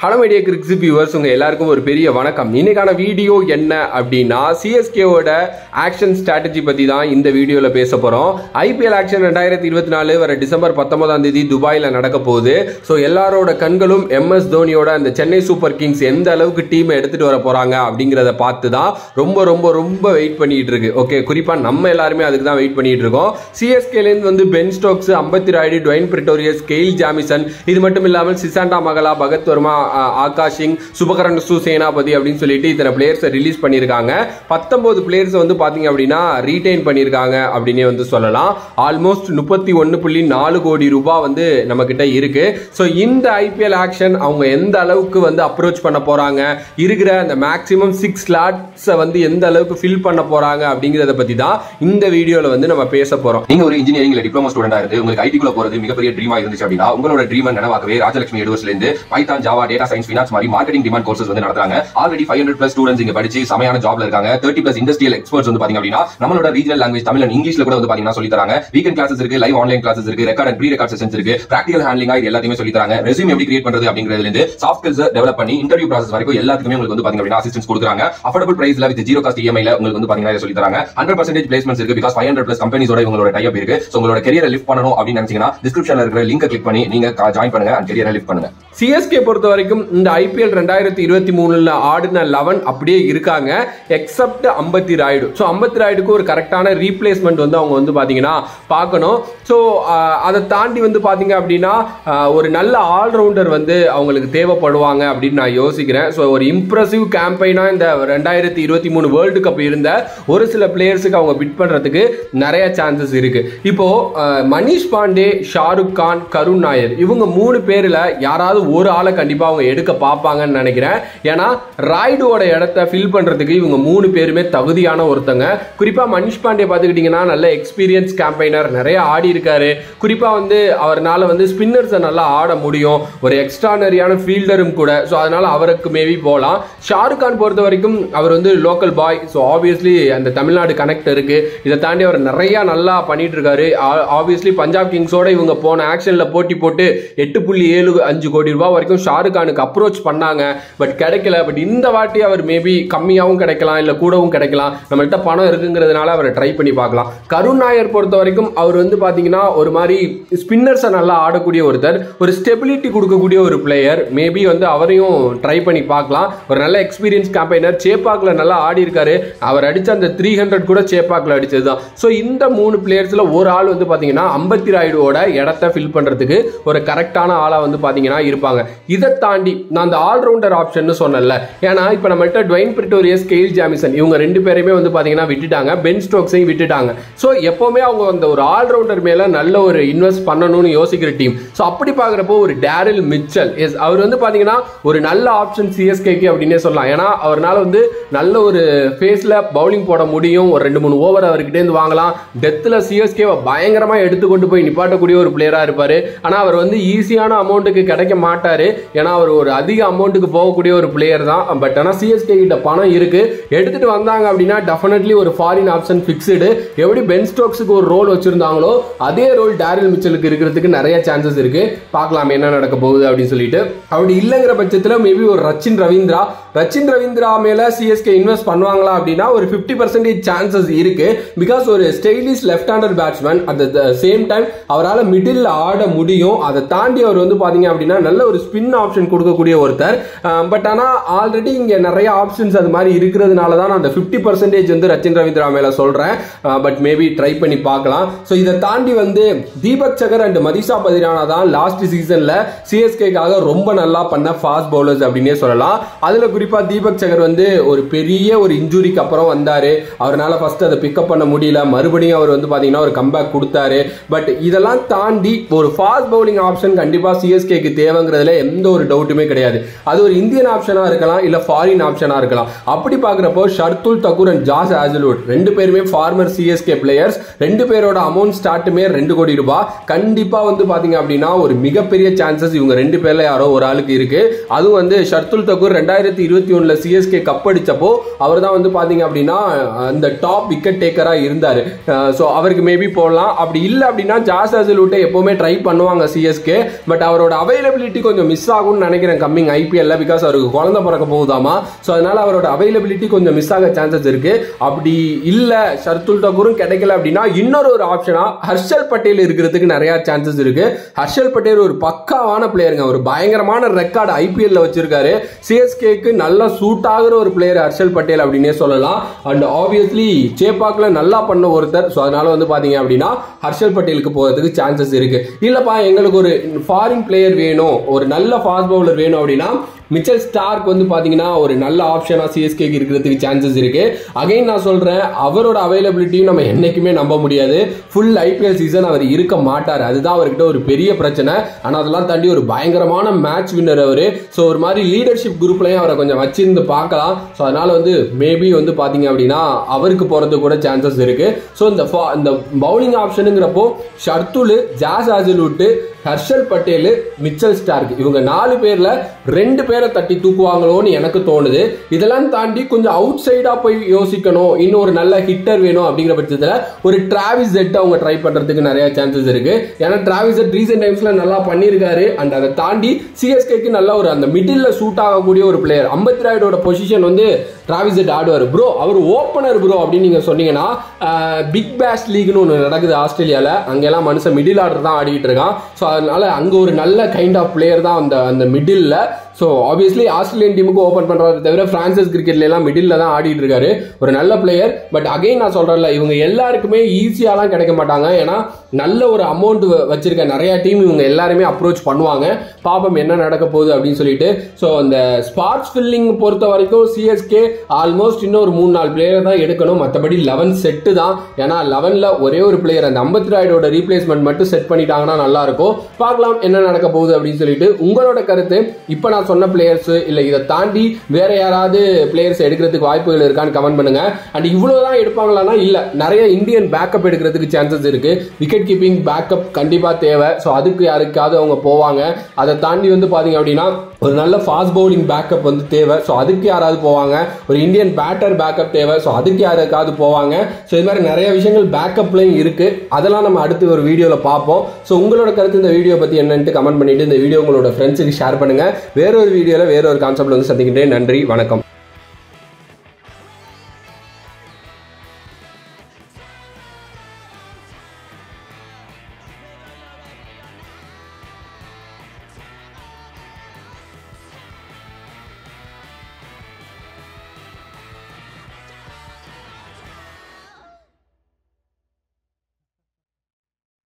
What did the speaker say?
Hello media கிரிக்ஸ் viewers, உங்க எல்லாருக்கும் ஒரு பெரிய வணக்கம். இன்னைக்கான வீடியோ என்ன அப்படின்னா, சிஎஸ்கேவோட ஆக்ஷன் ஸ்ட்ராட்டஜி பத்தி தான் இந்த வீடியோல பேச போறோம். ஐபிஎல் ஆக்ஷன் 2024 வர டிசம்பர் 19ஆம் தேதி துபாயில நடக்க போகுது. ஸோ எல்லாரோட கண்களும் MS தோனியோட அந்த சென்னை சூப்பர் கிங்ஸ் எந்த அளவுக்கு டீமை எடுத்துட்டு வர போறாங்க அப்படிங்கிறத பார்த்து தான் ரொம்ப ரொம்ப ரொம்ப வெயிட் பண்ணிட்டு இருக்கு. ஓகே, குறிப்பா நம்ம எல்லாருமே அதுக்கு தான் வெயிட் பண்ணிட்டு இருக்கோம். சிஎஸ்கேலேருந்து வந்து Ben Stokes, Ambati Rayudu, Dwaine Pretorius, Kyle Jamieson, இது மட்டும் இல்லாமல் சிசாண்டா மகளா, பகத் வர்மா, ஆகாஷ் சிங், சுபகரன் சேனாபதி அப்படின்னு சொல்லிட்டு இத்தனை பிளேயர்ஸ் ரிலீஸ் பண்ணியிருக்காங்க. 19 பிளேயர்ஸ் வந்து பாத்தீங்க அப்படின்னா ரீடைன் பண்ணியிருக்காங்க அப்படின்னே வந்து சொல்லலாம். ஆல்மோஸ்ட் 31.4 கோடி ரூபாய் வந்து நம்ம கிட்ட இருக்கு. ஸோ இந்த ஐபிஎல் ஆக்ஷன் அவங்க எந்த அளவுக்கு வந்து அப்ரோச் பண்ண போறாங்க, இருக்கிற அந்த மேக்ஸிமம் 6 ஸ்லாட்ஸை வந்து எந்த அளவுக்கு ஃபில் பண்ண போறாங்க அப்படிங்கிறத பத்தி தான் இந்த வீடியோல வந்து நம்ம பேச போறோம். நீங்க ஒரு இன்ஜினியரிங் டிப்ளமோ ஸ்டூடெண்டா இருந்து உங்களுக்கு ஐடிக்குள்ள போறது மிகப்பெரிய ட்ரீமா இருந்துச்சு அப்படின்னா, உங்களோட ட்ரீமை நினைவாக்கவே ராஜலட்சுமி யூனிவர்சிட்டில இருந்து Python, Java, data science, finance மாதிரி மார்க்கெட்டிங் டிமாண்ட் கோர்சஸ் வந்து நடத்துறாங்க. ஆல்ரெடி 500+ ஸ்டூடெண்ட்ஸ் இங்க படிச்சு சமையான ஜாப்ல இருக்காங்க. 30+ இண்டஸ்ட்ரியல் எக்ஸ்பர்ட்ஸ் வந்து பாத்தீங்க அப்படின்னா நம்மளோட ரீஜனல் லாங்குவேஜ் தமிழ் அண்ட் இங்கிலீஷ்ல கூட வந்து பாத்தீங்கன்னா சொல்லி தராங்க. வீக்கெண்ட் கிளாसेस இருக்கு, லைவ் ஆன்லைன் கிளாसेस இருக்கு, record and pre record sessions இருக்கு, பிராக்டிகல் ஹேண்ட்லிங்கா இது எல்லாத்தையுமே சொல்லி தராங்க. ரெஸ்யூம் எப்படி கிரியேட் பண்றது அப்படிங்கிறதுல இருந்து சாஃப்ட் ஸ்கில்ஸ் டெவலப் பண்ணி இன்டர்வியூ process வரைக்கும் எல்லாத்துக்குமே உங்களுக்கு வந்து பாத்தீங்க அப்படின்னா அசிஸ்டன்ஸ் கொடுக்குறாங்க. அஃபோர்டபிள் பிரைஸ்ல வித் ஜீரோ காஸ்ட் EMI ல உங்களுக்கு வந்து பாத்தீங்கன்னா சொல்லி தராங்க. 100% பிளேஸ்மெண்ட்ஸ் இருக்கு. பிகாஸ் 500+ கம்பெனிஸோட இவங்களோட டை அப் இருக்கு. சோ உங்களோட கரியரை லிஃப்ட் பண்ணனும் அப்படின்னு நினைச்சீங்கன்னா டிஸ்கிரிப்ஷன்ல இருக்கிற லிங்கை கிளிக் பண்ணி நீங்க ஜாயின் பண்ணுங்க அண்ட் கரியரை லிஃப்ட் பண்ணுங்க. சிஎஸ்கே பொறுத்த வரைக்கும் இந்த ஐபிஎல் 2023 ஆடின 11 அப்படியே இருக்காங்க, எக்ஸப்ட் அம்பத்தி ராயுடு. ஸோ அம்பத்தி ராயுடுக்கு ஒரு கரெக்டான ரீப்ளேஸ்மெண்ட் வந்து அவங்க வந்து பார்த்தீங்கன்னா பார்க்கணும். ஸோ அதை தாண்டி வந்து பார்த்தீங்க அப்படின்னா ஒரு நல்ல ஆல்ரவுண்டர் வந்து அவங்களுக்கு தேவைப்படுவாங்க அப்படின்னு நான் யோசிக்கிறேன். ஸோ ஒரு இம்ப்ரெசிவ் கேம்பெயினா இந்த 2023 வேர்ல்டு கப் இருந்த ஒரு சில பிளேயர்ஸுக்கு அவங்க பிட் பண்றதுக்கு நிறைய சான்சஸ் இருக்கு. இப்போ மனிஷ் பாண்டே, ஷாருக் கான், கருண் நாயர் இவங்க 3 பேர்ல யாராவது ஒரு ஆளை கண்டிப்பா அவங்க எடுக்க பார்ப்பாங்கன்னு நினைக்கிறேன். ஏன்னா ராய்டுவோட இடத்தை ஃபில் பண்றதுக்கு இவங்க 3 பேருமே தகுதியான ஒருத்தங்க. குறிப்பா மனிஷ் பாண்டே பார்த்துக்கிட்டீங்கன்னா நல்ல எக்ஸ்பீரியன்ஸ் கேம்பெயினர், நிறைய ஆடி இருக்காரு. குறிப்பா வந்து அவர்னால வந்து ஸ்பின்னர்ஸை நல்லா ஆட முடியும், ஒரு எக்ஸ்ட்ரானரியான ஃபீல்டரும் கூட. ஸோ அதனால அவருக்கு மேபி போகலாம். ஷாருக் கான் பொறுத்த வரைக்கும் அவர் வந்து லோக்கல் பாய். ஸோ ஆப்வியஸ்லி அந்த தமிழ்நாடு கனெக்ட் இருக்கு. இதை தாண்டி அவர் நிறைய நல்லா பண்ணிட்டு இருக்காரு. ஆப்வியஸ்லி பஞ்சாப் கிங்ஸோட இவங்க போன ஆக்ஷன்ல போட்டி போட்டு 8.75 கோடி ரூபாய் வரைக்கும் ஷாருக் கானுக்கு அப்ரோச் பண்ணாங்க. பட் கிடைக்கல. பட் இந்த வாட்டி அவர் மேபி கம்மியாகவும் கிடைக்கலாம், இல்ல கூடவும் கிடைக்கலாம். நம்மள்ட்ட பணம் இருக்குங்கிறதுனால அவரை ட்ரை பண்ணி பார்க்கலாம். கருண் நாயர் பொறுத்த வரைக்கும் அவர் வந்து பாத்தீங்கன்னா ஒரு மாதிரி ஸ்பின்னர்ஸை நல்லா ஆடக்கூடிய ஒருத்தர், ஒரு ஸ்டெபிலிட்டி கொடுக்கக்கூடிய ஒரு பிளேயர். மேபி வந்து அவரையும் ட்ரை பண்ணி பார்க்கலாம். ஒரு நல்ல எக்ஸ்பீரியன்ஸ் கேம்பெயினர், சேப்பாக்ல நல்லா ஆடி இருக்காரு. அவர் அடிச்ச அந்த 300 கூட சேப்பாக்ல அடிச்சது தான். ஸோ இந்த 3 பிளேயர்ஸ்ல ஒரு ஆள் வந்து பாத்தீங்கன்னா அம்பத்தி ராயுடுவோட இடத்தை ஃபில் பண்றதுக்கு ஒரு கரெக்டான ஆளா வந்து பாத்தீங்கன்னா இருப்பாங்க. இதை தாண்டி நான் அந்த ஆல்ரவுண்டர் ஆப்ஷன் சொன்னேன்ல, ஏன்னா இப்ப நம்மள்ட்ட டுவைன் பிரிட்டோரியஸ், கெயில் ஜாமிசன் இவங்க 2 பேருமே வந்து பாத்தீங்கன்னா விட்டுட்டாங்க, பென் ஸ்டோக்ஸையும் விட்டுட்டாங்க. ஸோ எப்பவுமே அவங்க அந்த ஒரு ஆல்ரவுண்டர் மேல நல்ல ஒரு இன்வெஸ்ட் பண்ணணும்னு யோசிக்கிற டீம். ஸோ அப்படி பாக்குறப்போ ஒரு டேரில் மிச்சல் அவர் வந்து பாத்தீங்கன்னா ஒரு நல்ல ஆப்ஷன் சிஎஸ்கேக்கு அப்படின்னே சொல்லலாம். ஏன்னா அவர்னால வந்து நல்ல ஒரு ஃபேஸ்ல பவுலிங் போட முடியும். ஒரு 2-3 ஓவர் அவர்கிட்ட இருந்து வாங்கலாம். டெத்ல சிஎஸ்கேவை பயங்கரமா எடுத்துக்கொண்டு போய் நிப்பாட்டக்கூடிய ஒரு பிளேயரா இருப்பாரு. ஆனா அவர் வந்து ஈஸியான அமௌண்ட்டுக்கு கிடைக்க மாட்டாரு. ஏன்னா அவர் ஒரு அதிக அமௌண்ட்டுக்கு போகக்கூடிய ஒரு பிளேயர் தான். பட் ஆனால் சிஎஸ்கே கிட்ட பணம் இருக்கு, எடுத்துட்டு வந்தாங்க அப்படின்னா டெஃபினெட்லி ஒரு ஃபாரின் ஆப்ஷன் ஃபிக்ஸ்டு. எப்படி பென் ஸ்டோக்ஸுக்கு ஒரு ரோல் வச்சிருந்தாங்களோ அதே ரோல் டேரில் மிச்சலுக்கு இருக்கிறதுக்கு நிறைய சான்சஸ் இருக்கு. பார்க்கலாம் என்ன நடக்க போகுது அப்படின்னு சொல்லிட்டு. அப்படி இல்லைங்கிற பட்சத்தில் மேபி ஒரு ரச்சின் ரவீந்திரா மேல சிஎஸ்கே இன்வெஸ்ட் பண்ணுவாங்களா அப்படின்னா ஒரு 50% சான்சஸ் இருக்கு. பிகாஸ் ஒரு stylish left hander batsman, at the same time அவரால் மிடில் ஆட முடியும். அதை தாண்டி அவர் வந்து பாத்தீங்க அப்படின்னா நல்ல ஒரு ஸ்பின் ஆப்ஷன் கொடுக்கக்கூடிய ஒருத்தர். பட் ஆனா ஆல்ரெடி இங்க நிறைய ஆப்ஷன்ஸ் அது மாதிரி இருக்கிறதுனால தான் அந்த 50% வந்து ரச்சின் ரவீந்திரா மேல சொல்றேன். பட் மேபி ட்ரை பண்ணி பார்க்கலாம். ஸோ இதை தாண்டி வந்து தீபக் சகர் அண்ட் மதிஷா பதிரானா தான் லாஸ்ட் சீசன்ல சிஎஸ்கேக்காக ரொம்ப நல்லா பண்ண ஃபாஸ்ட் பவுலர்ஸ் அப்படின்னே சொல்லலாம். அதுல குறிப்பா தீபக் சகர் வந்து ஒரு பெரிய ஒரு இன்ஜுரிக்கு அப்புறம் வந்தாரு. அவரால் ஃபர்ஸ்ட் அதை பிக்கப் பண்ண முடியல. மறுபடியும் அவர் வந்து பாத்தீங்கன்னா ஒரு கம்பேக் கொடுத்தாரு. பட் இதெல்லாம் தாண்டி ஒரு ஃபாஸ்ட் பவுலிங் ஆப்ஷன் கண்டிப்பா சிஎஸ்கேக்கு தேவைங்கிறதுல எந்த ஒரு டவுட்டுமே கிடையாது. அது ஒரு இந்தியன் ஆப்ஷனா இருக்கலாம், இல்ல ஃபாரின் ஆப்ஷனா இருக்கலாம். அப்படி பாக்குறப்போ Shardul Thakur and Josh Hazlewood 2 பேருமே ஃபார்மர் சிஎஸ்கே பிளேயர்ஸ். 2 பேரோட அமௌண்ட் ஸ்டார்ட்டுமே 2 கோடி ரூபாய். கண்டிப்பா வந்து பாத்தீங்க அப்படின்னா ஒரு மிகப்பெரிய சான்சஸ் இவங்க 2 பேர்ல யாரோ ஒரு ஆளுக்கு இருக்கு. அதுவும் வந்து ஷர்துல் தக்கூர் 2021 சிஎஸ்கே கப் அடிச்சப்போ அவர் தான் வந்து பாத்தீங்க அப்படின்னா அந்த டாப் விக்கெட் டேக்கரா இருந்தாரு. சோ அவருக்கு மேபி போடலாம். அப்படி இல்ல அப்படின்னா ஜாஸ் ஹேசல்வுட்டை எப்பவுமே ட்ரை பண்ணுவாங்க சிஎஸ்கே. பட் அவரோட அவைலபிலிட்டி கொஞ்சம் மிஸ் ஆகும்னு இருப்பார்னு நினைக்கிறேன் கம்மிங் ஐபிஎல்ல. பிகாஸ் அவருக்கு குழந்தை பிறக்க போகுதாமா. ஸோ அதனால அவரோட அவைலபிலிட்டி கொஞ்சம் மிஸ் ஆக சான்சஸ் இருக்கு. அப்படி இல்ல ஷர்துல் தாக்கூரும் கிடைக்கல அப்படின்னா இன்னொரு ஒரு ஆப்ஷனா ஹர்ஷல் பட்டேல் இருக்கிறதுக்கு நிறைய சான்சஸ் இருக்கு. ஹர்ஷல் பட்டேல் ஒரு பக்காவான பிளேயருங்க, ஒரு பயங்கரமான ரெக்கார்டு ஐபிஎல்ல வச்சிருக்காரு. சிஎஸ்கேக்கு நல்லா சூட் ஆகுற ஒரு பிளேயர் ஹர்ஷல் பட்டேல் அப்படின்னே சொல்லலாம். அண்ட் ஆப்வியஸ்லி சேப்பாக்ல நல்லா பண்ண ஒருத்தர். ஸோ அதனால வந்து பாத்தீங்க அப்படின்னா ஹர்ஷல் பட்டேலுக்கு போகிறதுக்கு சான்சஸ் இருக்கு. இல்லப்பா எங்களுக்கு ஒரு ஃபாரின் பிளேயர் வேணும், ஒரு நல்ல ஃபாஸ்ட் பவுலர் வேணும் அப்படின்னா மிச்சல் ஸ்டார்க் வந்து பாத்தீங்கன்னா ஒரு நல்ல ஆப்ஷனா சிஎஸ்கேக்கு இருக்கிறதுக்கு சான்சஸ் இருக்கு. அகைன் நான் சொல்றேன், அவரோட அவைலபிலிட்டியும் நம்ம என்னைக்குமே நம்ப முடியாது. ஃபுல் ஐபிஎல் சீசன் அவர் இருக்க மாட்டார், அதுதான் அவர்கிட்ட ஒரு பெரிய பிரச்சனை. ஆனா அதெல்லாம் தாண்டி ஒரு பயங்கரமான மேட்ச் வின்னர் அவரு. ஸோ ஒரு மாதிரி லீடர்ஷிப் குரூப்லயும் அவரை கொஞ்சம் வச்சிருந்து பார்க்கலாம். ஸோ அதனால வந்து மேபி வந்து பாத்தீங்க அப்படின்னா அவருக்கு போறதுக்கு கூட சான்சஸ் இருக்கு. ஸோ இந்த பவுலிங் ஆப்ஷனுங்கிறப்போ Shardul, Josh Hazlewood, Harshal Patel, Mitchell Starc இவங்க 4 பேர்ல 2 பேரை தட்டி தூக்குவாங்களோன்னு எனக்கு தோணுது. இதெல்லாம் தாண்டி கொஞ்சம் அவுட் சைடா போய் யோசிக்கணும், இன்னும் ஒரு நல்ல ஹிட்டர் வேணும் அப்படிங்கிற பட்சத்தில் ஒரு டிராவிஸ் ஹெட் அவங்க ட்ரை பண்றதுக்கு நிறைய சான்சஸ் இருக்கு. ஏன்னா டிராவிஸ் ஹெட் ரீசென்ட் டைம்ஸ்ல நல்லா பண்ணியிருக்காரு. அண்ட் அதை தாண்டி சிஎஸ்கேக்கு நல்ல ஒரு அந்த மிடில் சூட் ஆகக்கூடிய ஒரு பிளேயர். அம்பத்தி ராயுடோட பொசிஷன் வந்து டிராவிஸ் ஹெட் ஆடுவார். ப்ரோ அவர் ஓப்பனர் ப்ரோ அப்படின்னு நீங்க சொன்னீங்கன்னா பிக் பேஷ் லீக்னு ஒன்று நடக்குது ஆஸ்திரேலியால. அங்கெல்லாம் மனுஷன் மிடில் ஆர்டர் தான் ஆடிட்டு இருக்கான். ஸோ அதனால அங்க ஒரு நல்ல கைண்ட் ஆஃப் பிளேயர் தான் அந்த மிடில்ல. ஸோ ஆப்வியஸ்லி ஆஸ்திரேலியன் டீமுக்கு ஓப்பன் பண்றதை தவிர பிரான்சஸ் கிரிக்கெட்ல எல்லாம் மிடில் தான் ஆடிட்டு இருக்காரு. ஒரு நல்ல பிளேயர். பட் அகைன் நான் சொல்றேன்ல, இவங்க எல்லாருக்குமே ஈஸியாலாம் கிடைக்க மாட்டாங்க. ஏன்னா நல்ல ஒரு அமௌண்ட் வச்சிருக்க நிறைய டீம் இவங்க எல்லாருமே அப்ரோச் பண்ணுவாங்க. பாப்பம் என்ன நடக்க போகுது அப்படின்னு சொல்லிட்டு. ஸோ அந்த ஸ்பாட்ஸ் ஃபில்லிங் பொறுத்த வரைக்கும் சிஎஸ்கே ஆல்மோஸ்ட் இன்னும் ஒரு 3-4 பிளேயர் தான் எடுக்கணும். மற்றபடி 11 செட்டு தான். ஏன்னா 11ல ஒரே ஒரு பிளேயர் அந்த அம்பத்தி ராயுடோட ரீப்ளேஸ்மெண்ட் மட்டும் செட் பண்ணிட்டாங்கன்னா நல்லா இருக்கும். பார்க்கலாம் என்ன நடக்க போகுது அப்படின்னு சொல்லிட்டு. உங்களோட கருத்து, இப்போ நான் சொன்ன பிளேயர்ஸ் இல்ல இதை தாண்டி வேற யாராவது பிளேயர்ஸ் எடுக்கிறதுக்கு வாய்ப்புகள் இருக்கான்னு கமெண்ட் பண்ணுங்க. அண்ட் இவ்வளவுதான் எடுப்பாங்களான்னா இல்ல, நிறைய இந்தியன் பேக்கப் எடுக்கிறதுக்கு சான்சஸ் இருக்கு. விக்கெட் கீப்பிங் பேக்கப் கண்டிப்பா தேவை. ஸோ அதுக்கு யாருக்காவது அவங்க போவாங்க. அதை தாண்டி வந்து பாத்தீங்க அப்படின்னா ஒரு நல்ல ஃபாஸ்ட் பவுலிங் பேக்கப் வந்து தேவை. ஸோ அதுக்கு யாராவது போவாங்க. ஒரு இந்தியன் பேட்டர் பேக்கப் தேவை. ஸோ அதுக்கு யாருக்காவது போவாங்க. ஸோ இது மாதிரி நிறைய விஷயங்கள் பேக்கப்லையும் இருக்கு. அதெல்லாம் நம்ம அடுத்து ஒரு வீடியோல பார்ப்போம். ஸோ உங்களோட கருத்து இந்த வீடியோ பத்தி என்னன்னு கமெண்ட் பண்ணிட்டு இந்த வீடியோ உங்களோட ஃப்ரெண்ட்ஸுக்கு ஷேர் பண்ணுங்க. வேற ஒரு வீடியோல வேற ஒரு கான்செப்ட்ல வந்து சந்திக்கின்றேன். நன்றி, வணக்கம்.